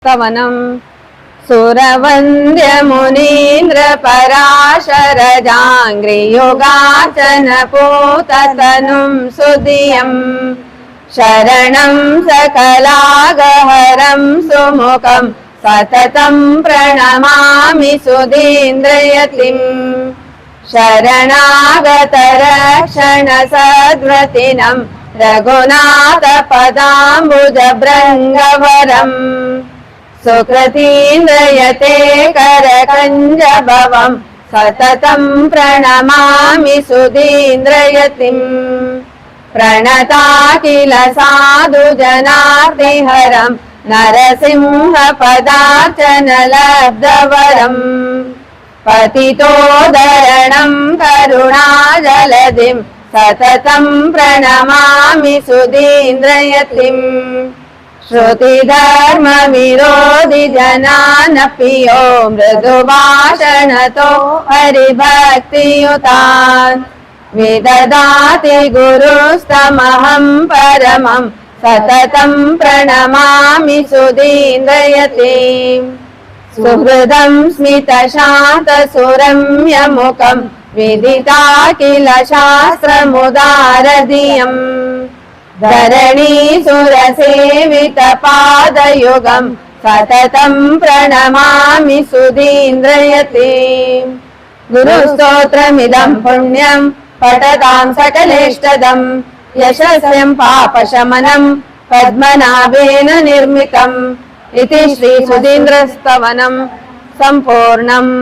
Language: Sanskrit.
स्तवनम् सुरवन्द्य मुनीन्द्र पराशरजाङ्घ्रियुगाचन पूततनुं सुधियम् शरणं सकलागहरं सुमुखं सततं प्रणमामि सुधीन्द्रयतिम् शरणागतरक्षण सद्व्रतिनं रघुनाथपदाम्बुजभृङ्गवरम् सुकृतीन्द्रयते करकञ्जभवं सततं प्रणमामि सुधीन्द्रयतिम् प्रणताखिल साधुजनार्तिहरं नरसिंहपदार्चन लब्धवरम् पतितोदरणं करुणाजलधिं सततं प्रणमामि सुधीन्द्रयतिम् श्रुतिधर्म विरोधि जनानपि यो मृदुभाषणतो हरिभक्तियुतान् विददाति गुरुस्तमहं परमं सततं प्रणमामि सुधीन्द्रयतिम् सुहृदं स्मितशान्तसुरम्यमुखं विदिताखिल शास्त्रमुदारधियम् धरणीसुरसेवितपादयुगं सततं प्रणमामि सुधीन्द्रयतिम् गुरुस्तोत्रमिदं पुण्यं पठतां सकलेष्टदं यशस्यं पापशमनं पद्मनाभेन निर्मितम् इति श्री सुधीन्द्रस्तवनं सम्पूर्णम्।